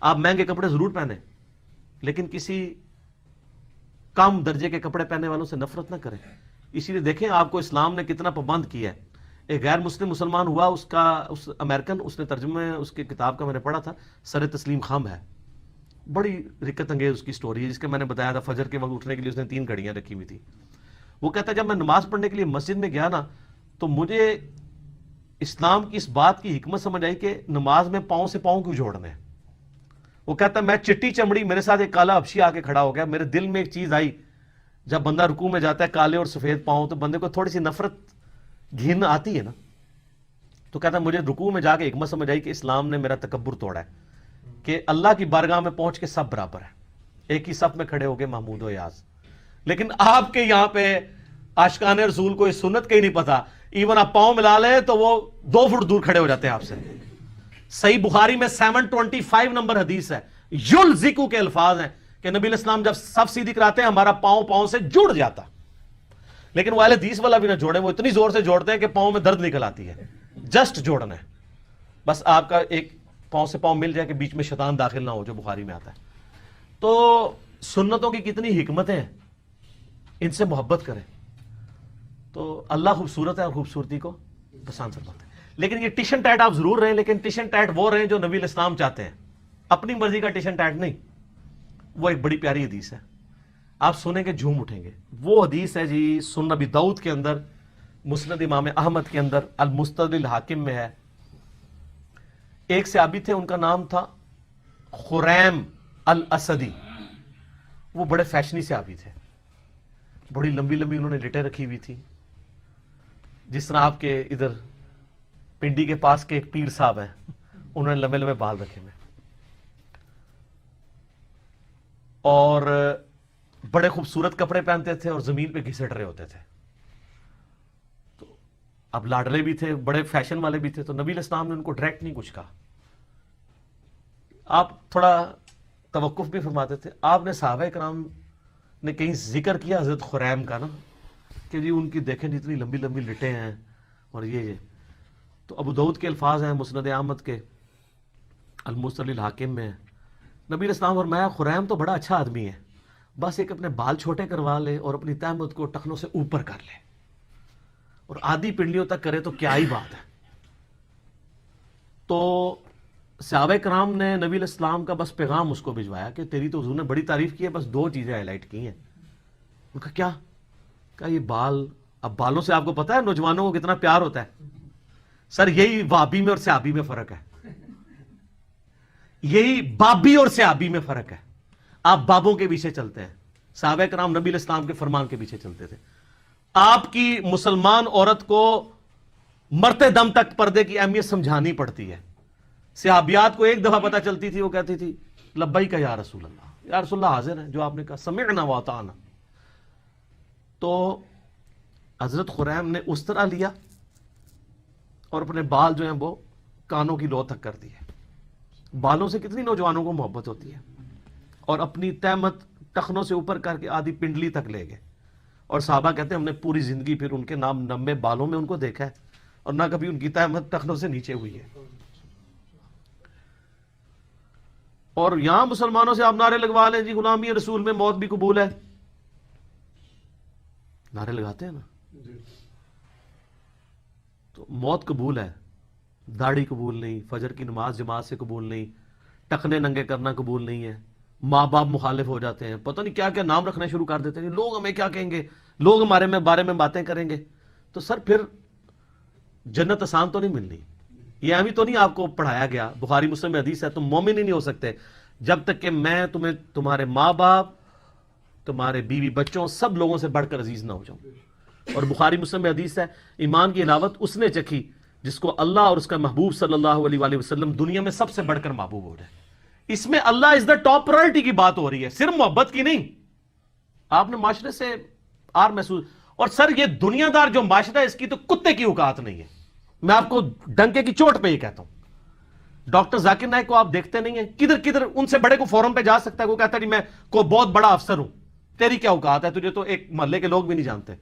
آپ مہنگے کپڑے ضرور پہنیں لیکن کسی کم درجے کے کپڑے پہننے والوں سے نفرت نہ کریں. اسی لیے دیکھیں آپ کو اسلام نے کتنا پابند کیا ہے. ایک غیر مسلم مسلمان ہوا, اس امریکن, اس نے ترجمے اس کی کتاب کا میں نے پڑھا تھا, سر تسلیم خام ہے, بڑی رکت انگیز اس کی سٹوری ہے, جس کا میں نے بتایا تھا فجر کے وقت اٹھنے کے لیے اس نے 3 گھڑیاں رکھی ہوئی تھی. وہ کہتا ہے جب میں نماز پڑھنے کے لیے مسجد میں گیا نا تو مجھے اسلام کی اس بات کی حکمت سمجھ آئی کہ نماز میں پاؤں سے پاؤں کیوں جوڑنے ہیں. وہ کہتا ہے میں چٹی چمڑی, میرے ساتھ ایک کالا حبشی آ کے کھڑا ہو گیا, میرے دل میں ایک چیز آئی, جب بندہ رکوع میں جاتا ہے کالے اور سفید پاؤں تو بندے کو تھوڑی سی نفرت گھن آتی ہے نا. تو کہتا ہے مجھے رکوع میں جا کے حکمت سمجھ آئی کہ اسلام نے میرا تکبر توڑا ہے کہ اللہ کی بارگاہ میں پہنچ کے سب برابر ہے, ایک ہی صف میں کھڑے ہو گئے محمود و یاز. لیکن آپ کے یہاں پہ عاشقان رسول کو اس سنت کا ہی نہیں پتا, ایون آپ پاؤں ملا لیں تو وہ 2 فٹ دور کھڑے ہو جاتے ہیں آپ سے. صحیح بخاری میں 725 نمبر حدیث ہے, یلزقو کے الفاظ ہیں کہ نبی علیہ السلام جب صف سیدھی کراتے ہیں ہمارا پاؤں سے جڑ جاتا. لیکن وہ اہل حدیث والا بھی نہ جوڑے, وہ اتنی زور سے جوڑتے ہیں کہ پاؤں میں درد نکل آتی ہے. جسٹ جوڑنا ہے بس, آپ کا ایک پاؤں سے پاؤں مل جائے کہ بیچ میں شیطان داخل نہ ہو, جو بخاری میں آتا ہے. تو سنتوں کی کتنی حکمتیں ہیں, ان سے محبت کریں. تو اللہ خوبصورت ہے اور خوبصورتی کو پسند فرماتا ہے. لیکن یہ ٹیشن ٹیٹ آپ ضرور رہیں, لیکن ٹیشن ٹیٹ وہ رہیں جو نبی علیہ السلام چاہتے ہیں, اپنی مرضی کا ٹیشن ٹیٹ نہیں. وہ ایک بڑی پیاری حدیث ہے, آپ سنیں گے جھوم اٹھیں گے. وہ حدیث ہے جی سنن ابی داؤد کے اندر, مسند امام احمد کے اندر, المستدرک الحاکم میں ہے. ایک صحابی تھے, ان کا نام تھا خریم الاسدی. وہ بڑے فیشنی صحابی تھے, بڑی لمبی لمبی انہوں نے لٹیں رکھی ہوئی تھی, جس طرح آپ کے ادھر پنڈی کے پاس کے ایک پیر صاحب ہیں, انہوں نے لمبے لمبے بال رکھے ہوئے, اور بڑے خوبصورت کپڑے پہنتے تھے اور زمین پہ گھسٹ رہے ہوتے تھے. تو اب لاڈلے بھی تھے, بڑے فیشن والے بھی تھے, تو نبی علیہ السلام نے ان کو ڈائریکٹ نہیں کچھ کہا. آپ تھوڑا توقف بھی فرماتے تھے. آپ نے صحابہ کرام نے کہیں ذکر کیا حضرت خریم کا نا, کہ جی ان کی دیکھیں اتنی لمبی لمبی لٹیں ہیں اور یہ. تو ابو داؤد کے الفاظ ہیں مسند احمد کے, المستدرک الحاکم میں. نبی علیہ السلام فرمایا خریم تو بڑا اچھا آدمی ہے, بس ایک اپنے بال چھوٹے کروا لے اور اپنی تہمت کو ٹخنوں سے اوپر کر لے اور آدھی پنڈلیوں تک کرے تو کیا ہی بات ہے. تو صحابہ کرام نے نبی علیہ السلام کا بس پیغام اس کو بھجوایا کہ تیری تو حضور نے بڑی تعریف کی ہے, بس 2 چیزیں ہائی لائٹ کی ہیں. ان کا کیا, کہا یہ بال. اب بالوں سے آپ کو پتا ہے نوجوانوں کو کتنا پیار ہوتا ہے. سر یہی وابی میں اور صحابی میں فرق ہے, یہی بابی اور صحابی میں فرق ہے. آپ بابوں کے پیچھے چلتے ہیں, صحابہ کرام نبی علیہ السلام کے فرمان کے پیچھے چلتے تھے. آپ کی مسلمان عورت کو مرتے دم تک پردے کی اہمیت سمجھانی پڑتی ہے. صحابیات کو ایک دفعہ پتہ چلتی تھی, وہ کہتی تھی لبیک یا رسول اللہ, یا رسول اللہ حاضر ہے جو آپ نے کہا, سمعنا واطعنا. تو حضرت خریم نے اس طرح لیا اور اپنے بال جو ہیں وہ کانوں کی لو تک کر دیے. بالوں سے کتنی نوجوانوں کو محبت ہوتی ہے, اور اپنی تہمت ٹخنوں سے اوپر کر کے آدھی پنڈلی تک لے گئے. اور صحابہ کہتے ہیں ہم نے پوری زندگی پھر ان کے نام نمے بالوں میں ان کو دیکھا ہے, اور نہ کبھی ان کی تہمت ٹخنوں سے نیچے ہوئی ہے. اور یہاں مسلمانوں سے آپ نعرے لگوا لیں جی غلامی رسول میں موت بھی قبول ہے, نعرے لگاتے ہیں نا, تو موت قبول ہے, داڑھی قبول نہیں, فجر کی نماز جماعت سے قبول نہیں, ٹخنے ننگے کرنا قبول نہیں ہے, ماں باپ مخالف ہو جاتے ہیں, پتہ نہیں کیا کیا نام رکھنے شروع کر دیتے ہیں, لوگ ہمیں کیا کہیں گے, لوگ ہمارے بارے میں باتیں کریں گے. تو سر پھر جنت آسان تو نہیں ملنی. یہ ابھی تو نہیں آپ کو پڑھایا گیا, بخاری مسلم میں حدیث ہے, تم مومن ہی نہیں ہو سکتے جب تک کہ میں تمہیں تمہارے ماں باپ, تمہارے بیوی بچوں, سب لوگوں سے بڑھ کر عزیز نہ ہو جاؤں. اور بخاری مسلم میں حدیث ہے ایمان کی علاوت اس نے چکھی جس کو اللہ اور اس کا محبوب صلی اللہ علیہ وآلہ وسلم دنیا میں سب سے بڑھ کر محبوب ہو جائے. اس میں اللہ از دا ٹاپ پرائرٹی کی بات ہو رہی ہے, صرف محبت کی نہیں. آپ نے معاشرے سے آر محسوس, اور سر یہ دنیا دار جو معاشرہ ہے اس کی تو کتے کی اوقات نہیں ہے. میں آپ کو ڈنکے کی چوٹ پہ یہ کہتا ہوں, ڈاکٹر ذاکر نائک کو آپ دیکھتے نہیں ہیں, کدھر کدھر ان سے بڑے کو فورم پہ جا سکتا ہے, وہ کہتا ہے میں کوئی بہت بڑا افسر ہوں. تیری کیا اوقات ہے, تجھے تو ایک محلے کے لوگ بھی نہیں جانتے.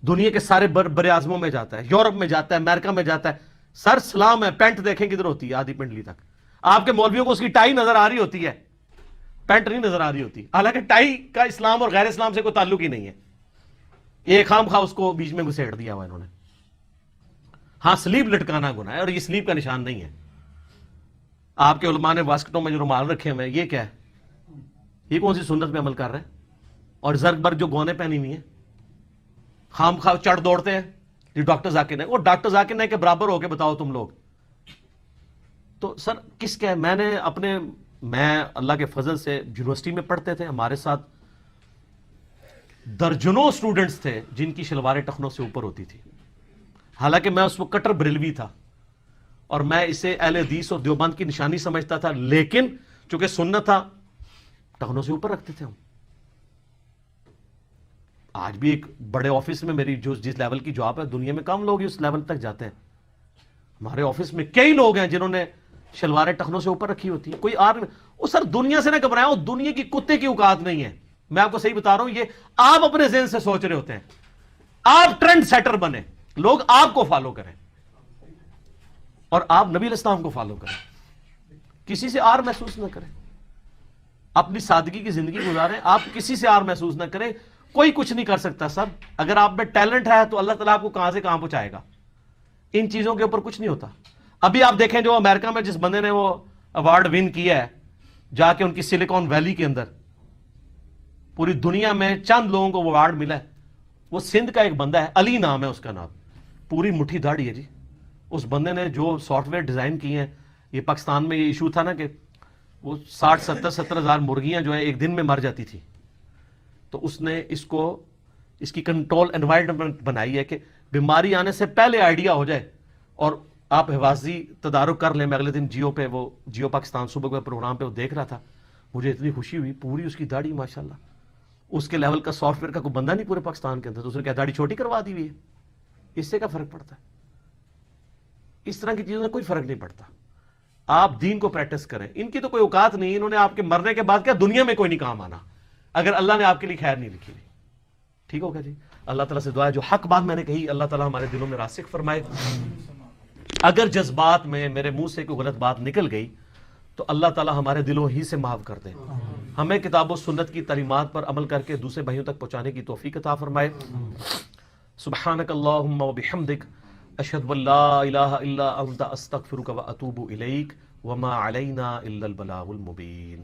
دنیا کے سارے بر اعظموں میں جاتا ہے, یورپ میں جاتا ہے, امریکہ میں جاتا ہے, سر سلام ہے, پینٹ دیکھیں کدھر ہوتی ہے آدھی پنڈلی تک. آپ کے مولویوں کو اس کی ٹائی نظر آ رہی ہوتی ہے، پینٹ نہیں نظر آ رہی ہوتی، حالانکہ ٹائی کا اسلام اور غیر اسلام سے کوئی تعلق ہی نہیں ہے، ایک خام خواہ اس کو بیچ میں گھسیٹ دیا ہوا انہوں نے۔ ہاں سلیب لٹکانا گناہ ہے، اور یہ سلیب کا نشان نہیں ہے۔ آپ کے علماء نے واسکٹوں میں جو رومال رکھے ہوئے ہیں، یہ کیا ہے؟ یہ کون سی سنت پہ عمل کر رہے ہیں؟ اور زرگ برگ جو گونے پہنی ہوئی ہیں، خام خواہ چڑھ دوڑتے ہیں یہ ڈاکٹر ذاکر نائک، اور ڈاکٹر ذاکر نائک کے برابر ہو کے بتاؤ تم لوگ۔ تو سر کس کیا ہے؟ میں اللہ کے فضل سے یونیورسٹی میں پڑھتے تھے، ہمارے ساتھ درجنوں سٹوڈنٹس تھے جن کی شلواریں ٹخنوں سے اوپر ہوتی تھی، حالانکہ میں اس وقت کٹر بریلوی تھا اور میں اسے اہل حدیث اور دیوبند کی نشانی سمجھتا تھا، لیکن چونکہ سنت تھا ٹخنوں سے اوپر رکھتے تھے ہم۔ آج بھی ایک بڑے آفس میں میری جس لیول کی جاب ہے، دنیا میں کم لوگ اس لیول تک جاتے ہیں۔ ہمارے آفس میں کئی لوگ ہیں جنہوں نے شلواریں ٹخنوں سے اوپر رکھی ہوتی ہیں، کوئی وہ سر دنیا سے نہ گھبرائیں، وہ دنیا کی کتے کی اوقات نہیں ہے، میں آپ کو صحیح بتا رہا ہوں، یہ آپ اپنے ذہن سے سوچ رہے ہوتے ہیں۔ آپ ٹرینڈ سیٹر بنے، لوگ آپ کو فالو کریں اور آپ نبی علیہ السلام کو فالو کریں، کسی سے آر محسوس نہ کریں، اپنی سادگی کی زندگی گزاریں، آپ کسی سے آر محسوس نہ کریں۔ کوئی کچھ نہیں کر سکتا سب، اگر آپ میں ٹیلنٹ ہے تو اللہ تعالیٰ آپ کو کہاں سے کہاں پہنچائے گا، ان چیزوں کے اوپر کچھ نہیں ہوتا۔ ابھی آپ دیکھیں جو امریکہ میں جس بندے نے وہ ایوارڈ ون کیا ہے، جا کے ان کی سلیکون ویلی کے اندر، پوری دنیا میں چند لوگوں کو وہ ایوارڈ ملا ہے، وہ سندھ کا ایک بندہ ہے، علی نام ہے اس کا نام، پوری مٹھی داڑھی ہے جی۔ اس بندے نے جو سافٹ ویئر ڈیزائن کیے ہیں، یہ پاکستان میں یہ ایشو تھا نا کہ وہ 60-70 ہزار مرغیاں جو ہے ایک دن میں مر جاتی تھی، تو اس نے اس کی کنٹرول انوائرمنٹ بنائی ہے کہ بیماری آنے سے پہلے آئیڈیا ہو جائے، اور آپ حفاظتی تدارک کر لیں۔ میں اگلے دن جیو پاکستان صبح کے پروگرام پہ وہ دیکھ رہا تھا، مجھے اتنی خوشی ہوئی، پوری اس کی داڑھی ماشاءاللہ، اس کے لیول کا سافٹ ویئر کا کوئی بندہ نہیں پورے پاکستان کے اندر، تو اس نے کیا داڑھی چھوٹی کروا دی ہوئی ہے؟ اس سے کیا فرق پڑتا ہے؟ اس طرح کی چیزوں سے کوئی فرق نہیں پڑتا۔ آپ دین کو پریکٹس کریں، ان کی تو کوئی اوقات نہیں، انہوں نے آپ کے مرنے کے بعد کیا دنیا میں کوئی نہیں کام آنا اگر اللہ نے آپ کے لیے خیر نہیں لکھی ہوئی۔ ٹھیک ہوگا جی؟ اللہ تعالیٰ سے دعا ہے جو حق بات میں نے کہی اللہ تعالیٰ ہمارے دلوں میں راسخ فرمائے، اگر جذبات میں میرے منہ سے کوئی غلط بات نکل گئی تو اللہ تعالیٰ ہمارے دلوں ہی سے معاف کر دے، ہمیں کتاب و سنت کی تعلیمات پر عمل کر کے دوسرے بھائیوں تک پہنچانے کی توفیق عطا فرمائے۔ سبحانک اللہم و بحمدک، اشہد ان لا الہ الا انت، استغفرک و اتوب الیک، وما علینا الا البلاغ المبین۔